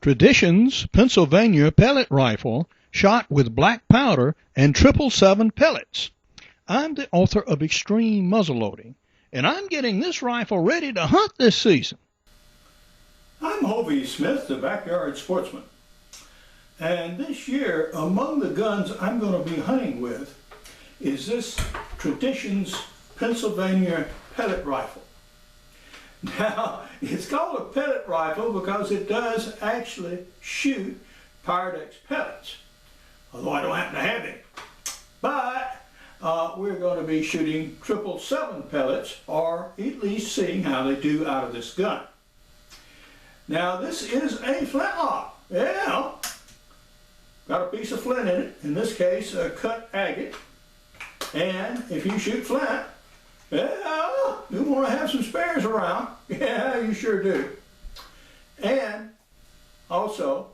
Traditions Pennsylvania pellet rifle shot with black powder and 777 pellets. I'm the author of Extreme Muzzleloading, and I'm getting this rifle ready to hunt this season. I'm Hovey Smith, the Backyard Sportsman. And this year, among the guns I'm going to be hunting with is this Traditions Pennsylvania pellet rifle. Now, it's called a pellet rifle because it does actually shoot Pyrodex pellets, although I don't happen to have any. But we're going to be shooting 777 pellets, or at least seeing how they do out of this gun. Now, this is a flintlock. Yeah, got a piece of flint in it, in this case a cut agate. And if you shoot flint, yeah, you want to have some spares around. Yeah, you sure do. And also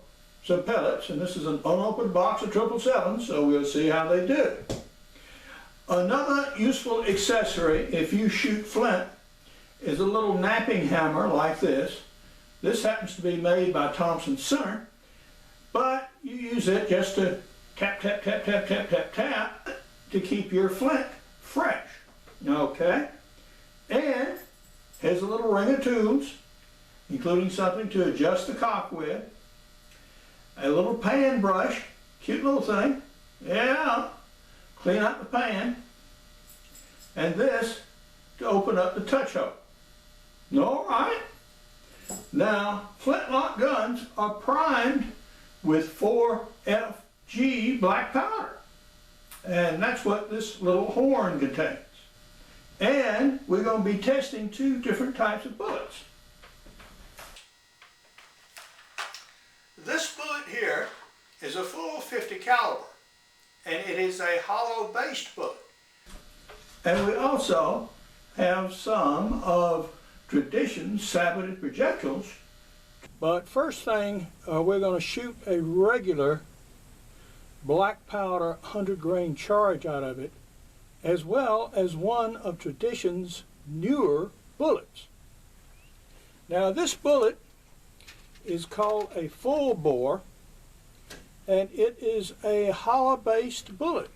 some pellets, and this is an unopened box of 777, so we'll see how they do. Another useful accessory if you shoot flint is a little napping hammer like this. This happens to be made by Thompson Center, but you use it just to tap, tap, tap, tap, tap, tap, tap to keep your flint fresh. Okay, and has a little ring of tools, including something to adjust the cock with, a little pan brush, cute little thing, yeah, clean out the pan, and this to open up the touch hole. All right, now flintlock guns are primed with 4FG black powder, and that's what this little horn contains. And we're going to be testing two different types of bullets. This bullet here is a full 50 caliber, and it is a hollow based bullet. And we also have some of Traditions Sabot projectiles. But first thing, we're going to shoot a regular black powder 100 grain charge out of it, as well as one of Traditions' newer bullets. Now, this bullet is called a full bore, and it is a hollow based bullet,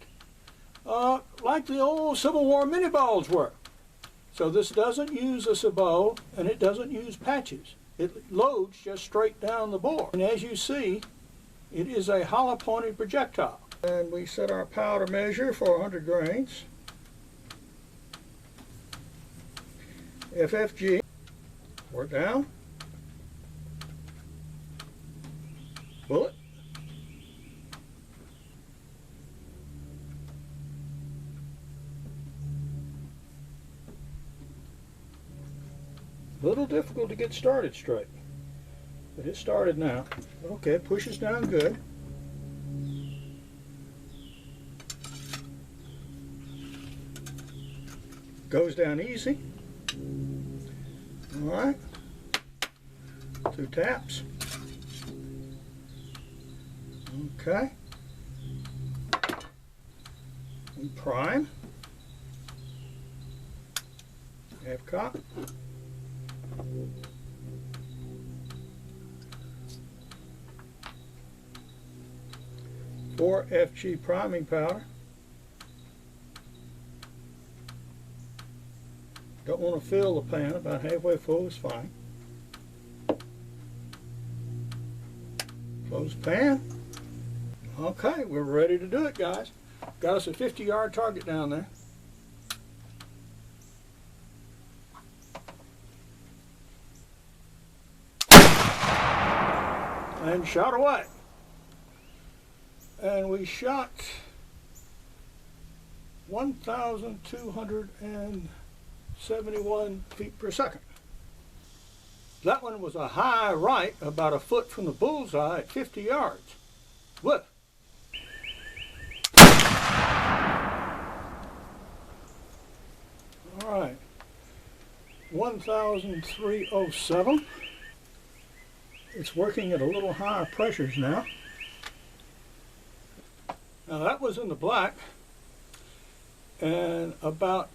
like the old Civil War mini balls were. So this doesn't use a Sabot, and it doesn't use patches. It loads just straight down the bore. And as you see, it is a hollow pointed projectile. And we set our powder measure for 100 grains. FFG, we're down, bullet, a little difficult to get started straight, but it started now. Okay, pushes down good. Goes down easy. All right, 2 taps. Okay, and prime. Half cock. Four FG priming powder. Don't want to fill the pan, about halfway full is fine. Close the pan. Okay, we're ready to do it, guys. Got us a 50-yard target down there. And shot away. And we shot 1,271 feet per second. That one was a high right, about a foot from the bullseye at 50 yards. Whiff. All right, 1,307. It's working at a little higher pressures now. Now that was in the black and about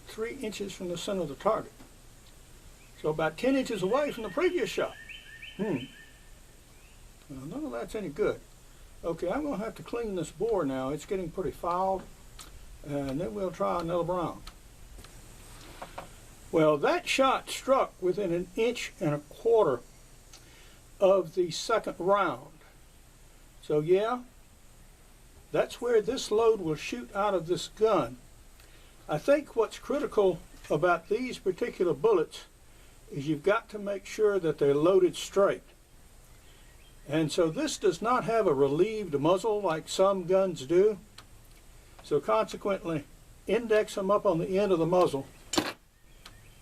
3 inches from the center of the target. So about 10 inches away from the previous shot. Well, none of that's any good. Okay, I'm going to have to clean this bore now. It's getting pretty fouled. And then we'll try another round. Well, that shot struck within 1.25 inches of the second round. So yeah, that's where this load will shoot out of this gun. I think what's critical about these particular bullets is you've got to make sure that they're loaded straight. And so this does not have a relieved muzzle like some guns do. So consequently, index them up on the end of the muzzle.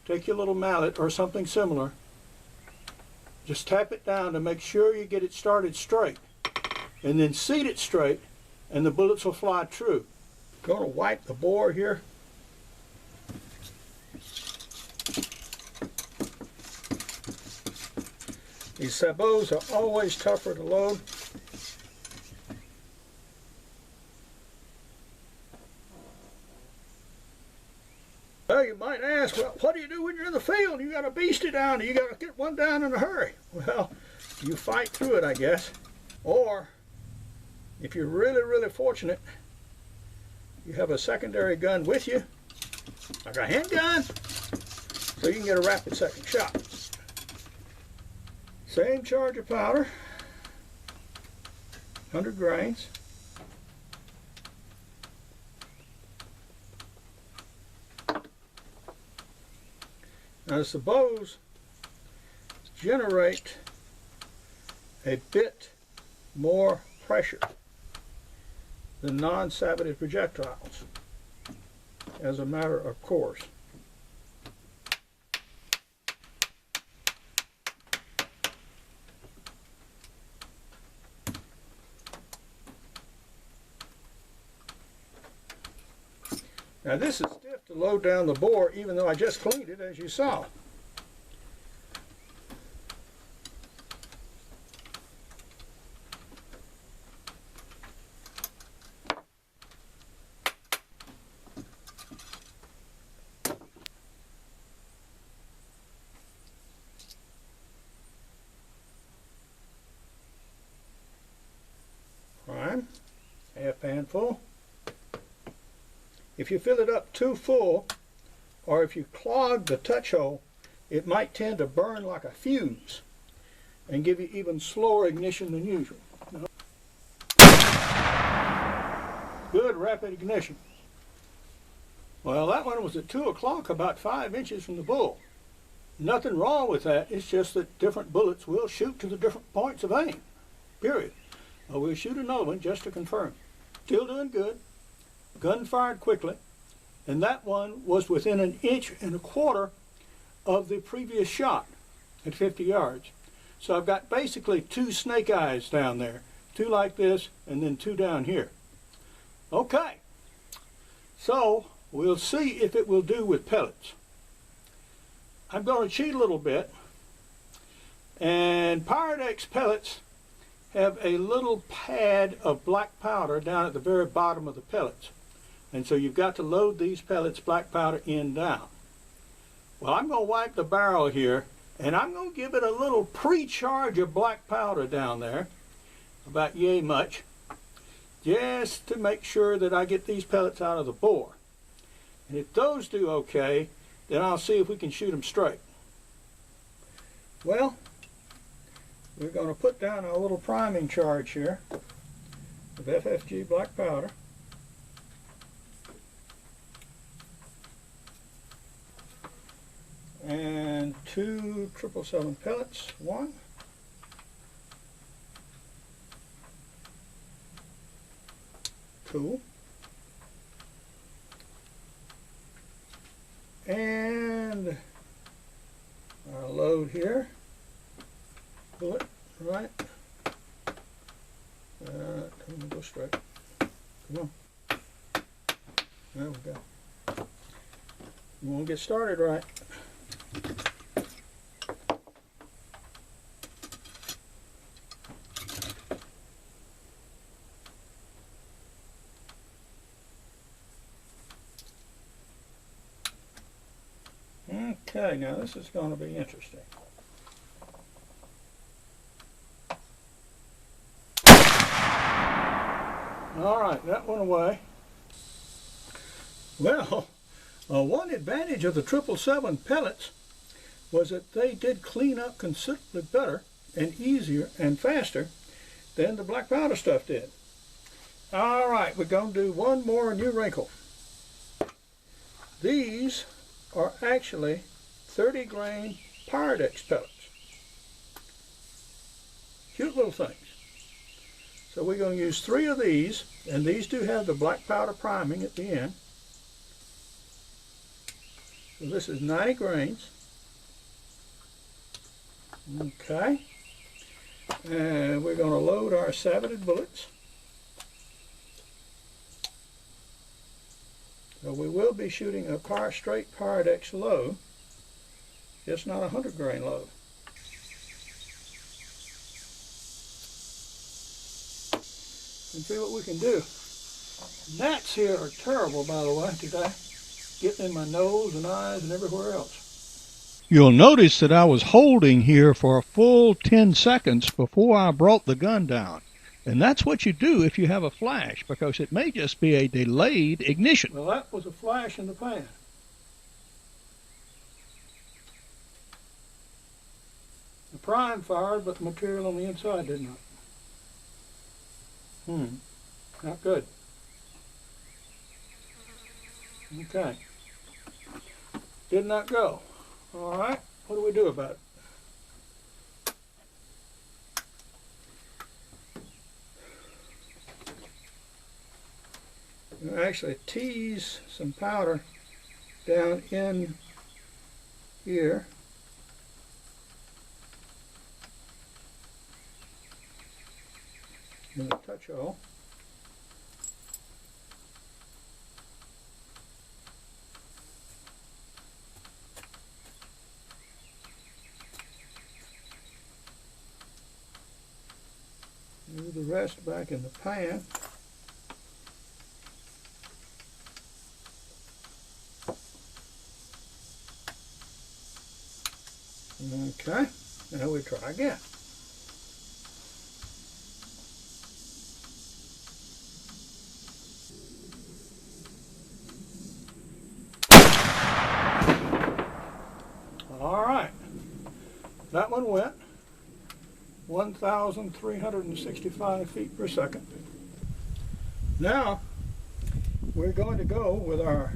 Take your little mallet or something similar. Just tap it down to make sure you get it started straight. And then seat it straight and the bullets will fly true. Going to wipe the bore here. These sabots are always tougher to load. Well, you might ask, well, what do you do when you're in the field? You got a beastie down, you got to get one down in a hurry. Well, you fight through it, I guess. Or, if you're really, really fortunate, you have a secondary gun with you, like a handgun, so you can get a rapid second shot. Same charge of powder, 100 grains. Now the sabots generate a bit more pressure than non-saboted projectiles, as a matter of course. Now this is stiff to load down the bore, even though I just cleaned it, as you saw. Prime, half pan full. If you fill it up too full, or if you clog the touch hole, it might tend to burn like a fuse and give you even slower ignition than usual. Good rapid ignition. Well, that one was at 2 o'clock, about 5 inches from the bull. Nothing wrong with that. It's just that different bullets will shoot to the different points of aim, period. Well, we'll shoot another one just to confirm. Still doing good. Gun fired quickly, and that one was within 1.25 inches of the previous shot at 50 yards. So I've got basically 2 snake eyes down there, 2 like this and then 2 down here. Okay, so we'll see if it will do with pellets. I'm going to cheat a little bit, and Pyrodex pellets have a little pad of black powder down at the very bottom of the pellets. And so you've got to load these pellets black powder in down. Well, I'm going to wipe the barrel here, and I'm going to give it a little pre-charge of black powder down there, about yay much, just to make sure that I get these pellets out of the bore. And if those do okay, then I'll see if we can shoot them straight. Well, we're going to put down a little priming charge here of FFG black powder. And 2 TripleSeven pellets, 1. 2. And our load here, bullet, right? Come on, go straight. Come on. There we go. You want to get started right. Okay, now this is going to be interesting. All right, that went away. Well, one advantage of the 777 pellets was that they did clean up considerably better and easier and faster than the black powder stuff did. All right, we're going to do one more new wrinkle. These are actually 30 grain Pyrodex pellets. Cute little things. So we're going to use 3 of these, and these do have the black powder priming at the end. So this is 90 grains. Okay. And we're going to load our Sabot bullets. So we will be shooting a straight Pyrodex load, just not a 100 grain load. And see what we can do. Gnats here are terrible, by the way, today. Getting in my nose and eyes and everywhere else. You'll notice that I was holding here for a full 10 seconds before I brought the gun down. And that's what you do if you have a flash, because it may just be a delayed ignition. Well, that was a flash in the pan. The prime fired, but the material on the inside did not. Not good. Okay. Did not go. All right, what do we do about it? We'll actually tease some powder down in here. In a touch hole. Move the rest back in the pan. Okay, now we try again. All right, that one went 1,365 feet per second. Now we're going to go with our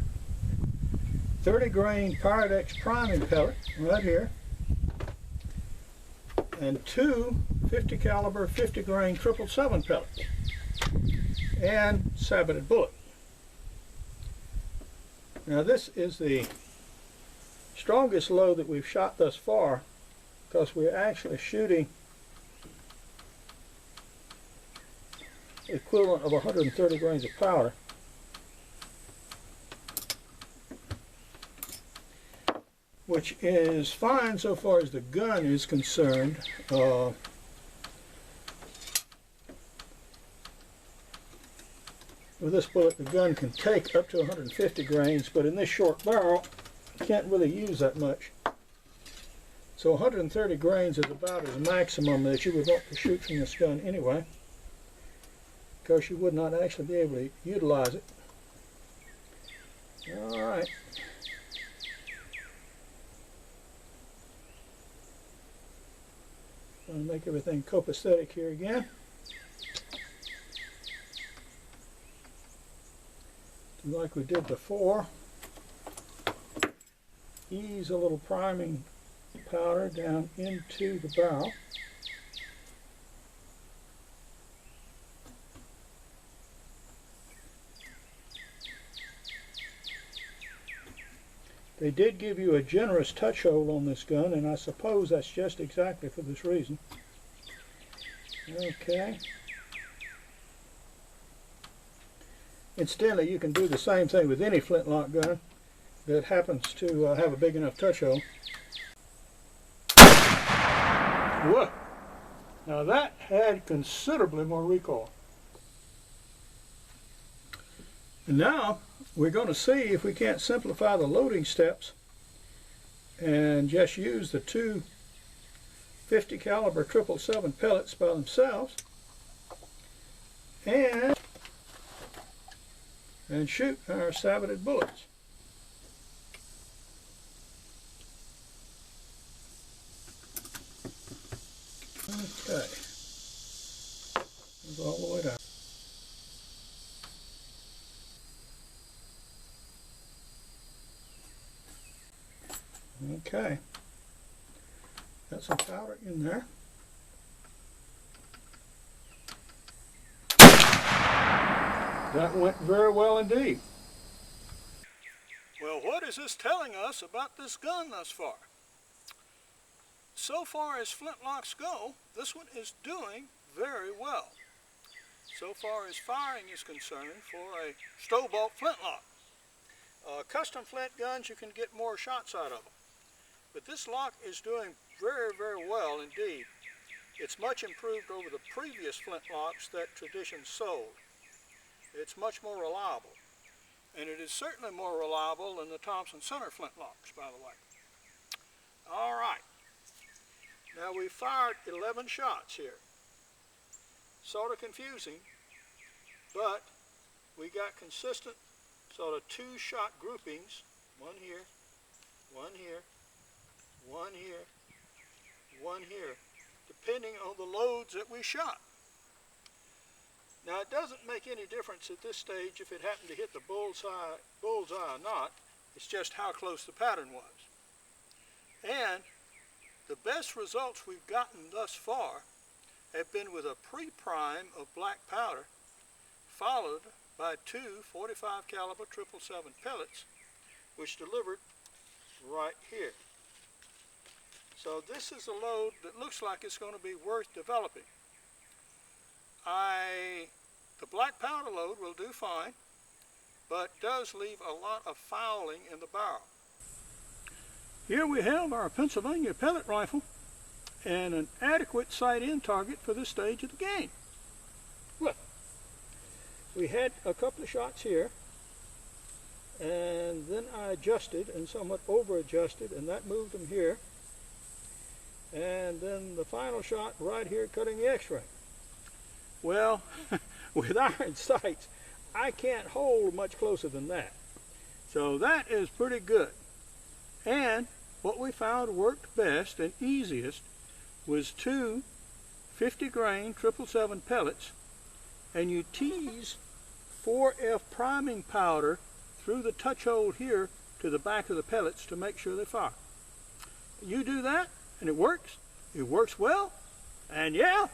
30 grain Pyrodex priming pellet right here, and 2 50 caliber 50 grain 777 pellets, and Sabot bullet. Now this is the strongest load that we've shot thus far, because we're actually shooting the equivalent of 130 grains of powder. Which is fine so far as the gun is concerned. With this bullet, the gun can take up to 150 grains, but in this short barrel, you can't really use that much. So 130 grains is about as maximum that you would want to shoot from this gun anyway, because you would not actually be able to utilize it. All right. I'll make everything copacetic here again. Like we did before, ease a little priming powder down into the barrel. They did give you a generous touch hole on this gun, and I suppose that's just exactly for this reason. Okay. Incidentally, you can do the same thing with any flintlock gun that happens to have a big enough touch hole. Whoa! Now that had considerably more recoil. And now we're going to see if we can't simplify the loading steps and just use the 2 50 caliber 777 pellets by themselves, and and shoot our saboted bullets. Okay, goes all the way down. Okay, got some powder in there. That went very well indeed. Well, what is this telling us about this gun thus far? So far as flintlocks go, this one is doing very well. So far as firing is concerned for a Sabot flintlock. Custom flint guns, you can get more shots out of them. But this lock is doing very, very well indeed. It's much improved over the previous flintlocks that Traditions sold. It's much more reliable. And it is certainly more reliable than the Thompson Center flintlocks, by the way. All right. Now we fired 11 shots here. Sort of confusing, but we got consistent sort of 2-shot groupings. One here, one here, one here, one here, depending on the loads that we shot. Now it doesn't make any difference at this stage if it happened to hit the bullseye or not. It's just how close the pattern was. And the best results we've gotten thus far have been with a pre-prime of black powder followed by 2 .45 caliber 777 pellets, which delivered right here. So this is a load that looks like it's going to be worth developing. The black powder load will do fine, but does leave a lot of fouling in the barrel. Here we have our Pennsylvania pellet rifle and an adequate sight-in target for this stage of the game. Look, we had a couple of shots here, and then I adjusted and somewhat over-adjusted, and that moved them here. And then the final shot right here cutting the X-ray. Well, with iron sights, I can't hold much closer than that. So that is pretty good. And what we found worked best and easiest was 2 50-grain 777 pellets, and you tease 4F priming powder through the touch hole here to the back of the pellets to make sure they fire. You do that, and it works. It works well, and yeah,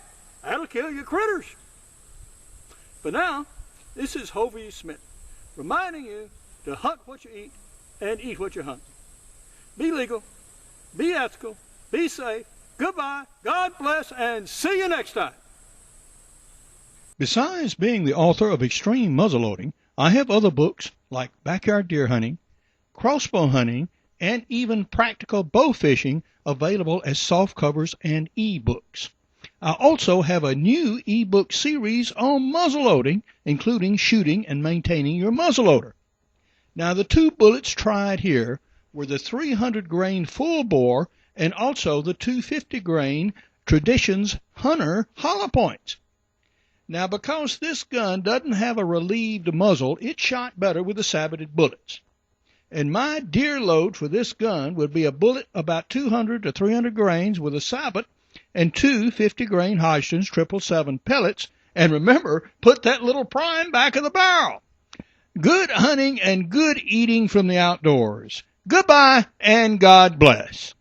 that'll kill your critters. But now, this is Hovey Smith, reminding you to hunt what you eat and eat what you hunt. Be legal, be ethical, be safe. Goodbye, God bless, and see you next time. Besides being the author of Extreme Muzzleloading, I have other books like Backyard Deer Hunting, Crossbow Hunting, and even Practical Bow Fishing available as softcovers and e-books. I also have a new e-book series on muzzleloading, including shooting and maintaining your muzzleloader. Now, the 2 bullets tried here were the 300-grain full bore and also the 250-grain Traditions Hunter hollow points. Now, because this gun doesn't have a relieved muzzle, it shot better with the saboted bullets. And my deer load for this gun would be a bullet about 200 to 300 grains with a Sabot and 2 50-grain Hodgson's 777 pellets. And remember, put that little prime back in the barrel. Good hunting and good eating from the outdoors. Goodbye and God bless.